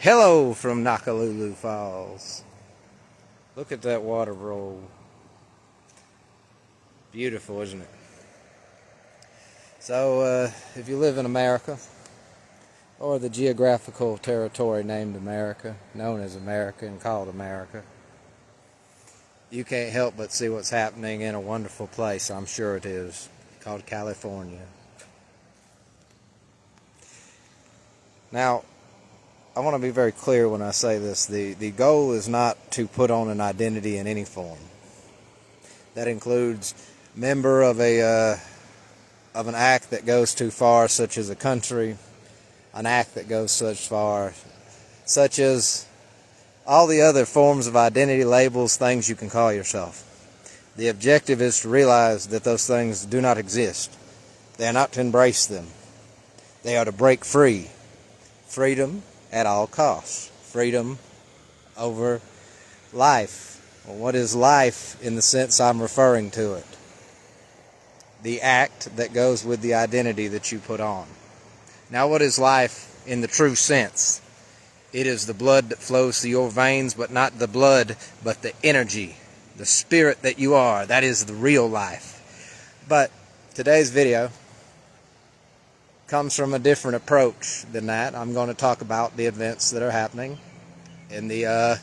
Hello from Nakalulu Falls. Look at that water roll. Beautiful, isn't it? So, if you live in America, or the geographical territory named America, known as America and called America, you can't help but see what's happening in a wonderful place, I'm sure it is, called California. Now, I want to be very clear when I say this. The goal is not to put on an identity in any form. That includes member of an act that goes too far, such as a country, an act that goes such far, such as all the other forms of identity, labels, things you can call yourself. The objective is to realize that those things do not exist. They are not to embrace them. They are to break free. Freedom at all costs. Freedom over life. Well, what is life in the sense I'm referring to it? The act that goes with the identity that you put on. Now, what is life in the true sense? It is the blood that flows through your veins, but not the blood, but the energy, the spirit that you are. That is the real life. But today's video comes from a different approach than that. I'm going to talk about the events that are happening in the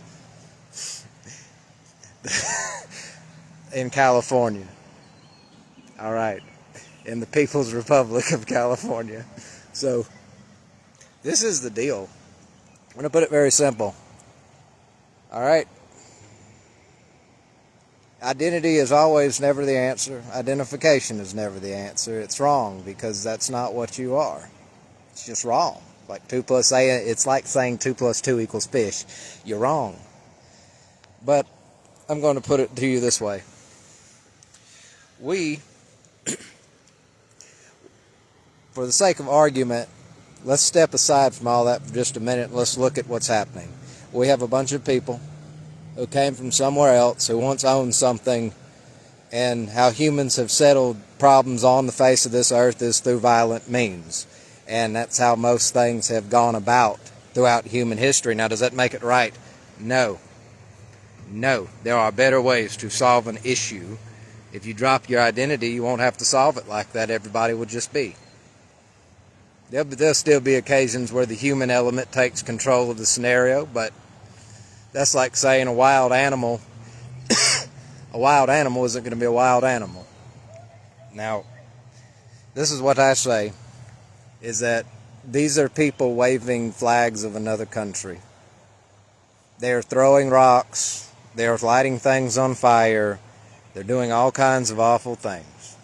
in California. All right, in the People's Republic of California. So this is the deal. I'm going to put it very simple. All right. Identity is always never the answer. Identification is never the answer. It's wrong because that's not what you are. It's just wrong. Like 2 plus A, it's like saying 2 plus 2 equals fish. You're wrong. But I'm going to put it to you this way. We, for the sake of argument, let's step aside from all that for just a minute and let's look at what's happening. We have a bunch of people who came from somewhere else, who once owned something, and how humans have settled problems on the face of this earth is through violent means. And that's how most things have gone about throughout human history. Now, does that make it right? No. No. There are better ways to solve an issue. If you drop your identity, you won't have to solve it like that. Everybody would just be. There'll still be occasions where the human element takes control of the scenario, but that's like saying a wild animal isn't going to be a wild animal. Now, this is what I say, is that these are people waving flags of another country. They're throwing rocks, they're lighting things on fire, they're doing all kinds of awful things.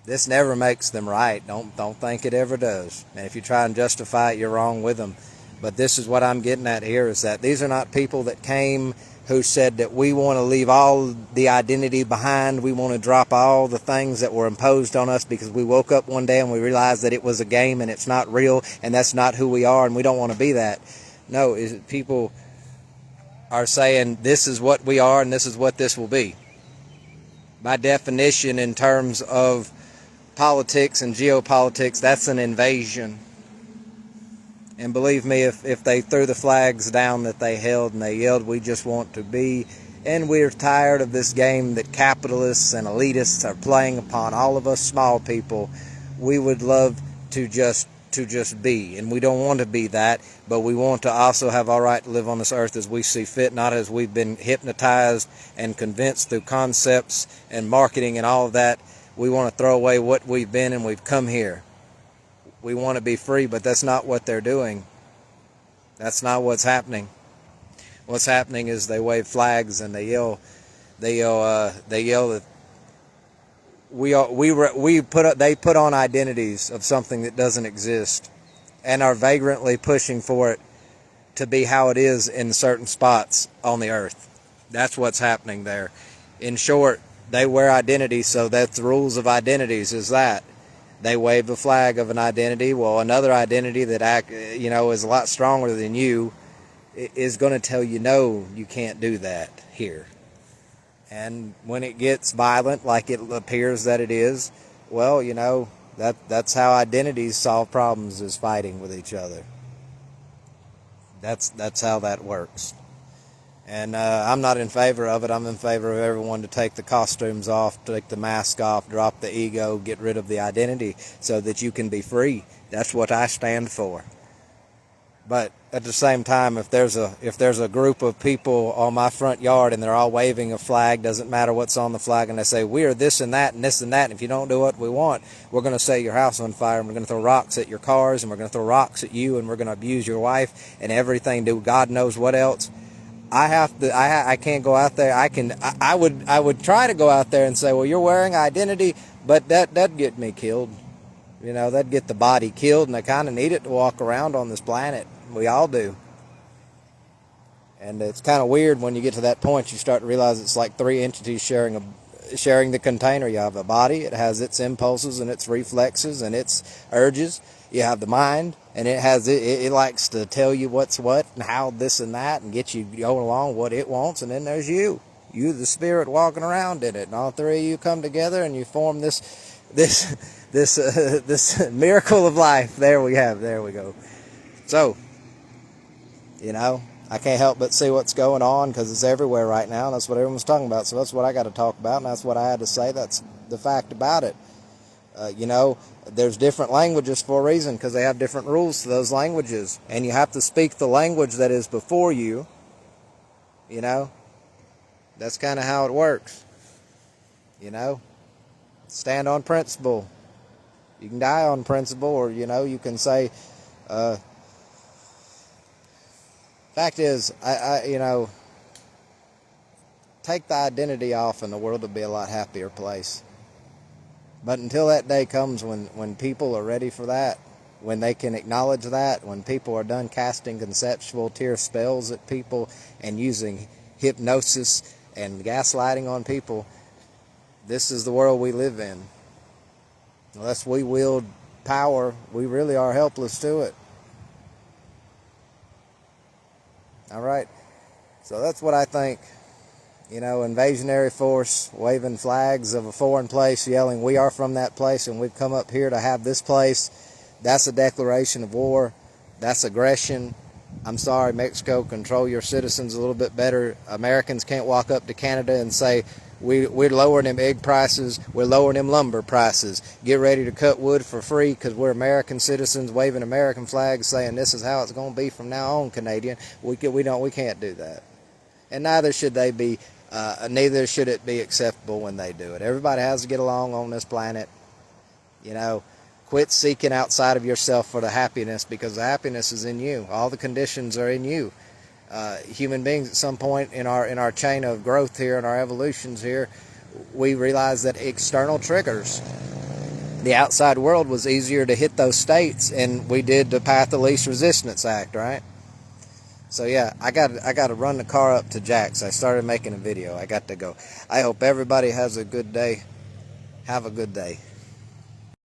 This never makes them right. Don't think it ever does. And if you try and justify it, you're wrong with them. But this is what I'm getting at here, is that these are not people that came who said that we want to leave all the identity behind. We want to drop all the things that were imposed on us because we woke up one day and we realized that it was a game and it's not real and that's not who we are and we don't want to be that. No, people are saying this is what we are and this is what this will be. By definition, in terms of politics and geopolitics, that's an invasion. And believe me, if they threw the flags down that they held and they yelled, we just want to be, and we're tired of this game that capitalists and elitists are playing upon all of us small people, we would love to just be. And we don't want to be that, but we want to also have our right to live on this earth as we see fit, not as we've been hypnotized and convinced through concepts and marketing and all of that. We want to throw away what we've been and we've come here. We want to be free, but that's not what they're doing. That's not what's happening. What's happening is they wave flags and they yell that they put on identities of something that doesn't exist and are vagrantly pushing for it to be how it is in certain spots on the earth. That's what's happening there. In short, they wear identities, so that's the rules of identities is that. They wave the flag of an identity. Well, another identity that is a lot stronger than you is going to tell you, no, you can't do that here. And when it gets violent, like it appears that it is, well, that's how identities solve problems, is fighting with each other. That's how that works. And I'm not in favor of it. I'm in favor of everyone to take the costumes off, take the mask off, drop the ego, get rid of the identity so that you can be free. That's what I stand for. But at the same time, if there's a group of people on my front yard and they're all waving a flag, doesn't matter what's on the flag, and they say, we are this and that and this and that, and if you don't do what we want, we're going to set your house on fire, and we're going to throw rocks at your cars, and we're going to throw rocks at you, and we're going to abuse your wife and everything, do God knows what else. I can't go out there. I would try to go out there and say, well, you're wearing identity, but that'd get me killed. You know, that'd get the body killed, and I kind of need it to walk around on this planet. We all do. And it's kind of weird when you get to that point. You start to realize it's like three entities sharing the container. You have a body. It has its impulses and its reflexes and its urges. You have the mind, and it likes to tell you what's what and how this and that and get you going along what it wants. And then there's you, the spirit walking around in it. And all three of you come together and you form this miracle of life. There we go. So, you know, I can't help but see what's going on because it's everywhere right now. And that's what everyone's talking about. So that's what I got to talk about, and that's what I had to say. That's the fact about it. You know, there's different languages for a reason because they have different rules to those languages. And you have to speak the language that is before you. You know, that's kind of how it works. You know, stand on principle. You can die on principle, or, you know, you can say, fact is, you know, take the identity off and the world will be a lot happier place. But until that day comes when people are ready for that, when they can acknowledge that, when people are done casting conceptual tear spells at people and using hypnosis and gaslighting on people, this is the world we live in. Unless we wield power, we really are helpless to it. All right, so that's what I think. You know, invasionary force, waving flags of a foreign place, yelling, we are from that place and we've come up here to have this place. That's a declaration of war. That's aggression. I'm sorry, Mexico, control your citizens a little bit better. Americans can't walk up to Canada and say, we're lowering them egg prices, we're lowering them lumber prices. Get ready to cut wood for free because we're American citizens waving American flags saying this is how it's going to be from now on, Canadian. We can't do that. And neither should it be acceptable when they do it. Everybody has to get along on this planet. You know, quit seeking outside of yourself for the happiness because the happiness is in you. All the conditions are in you. Human beings at some point in our chain of growth here, in our evolutions here, we realized that external triggers, the outside world was easier to hit those states, and we did the Path of Least Resistance Act, right? So yeah, I got to run the car up to Jack's. I started making a video. I got to go. I hope everybody has a good day. Have a good day.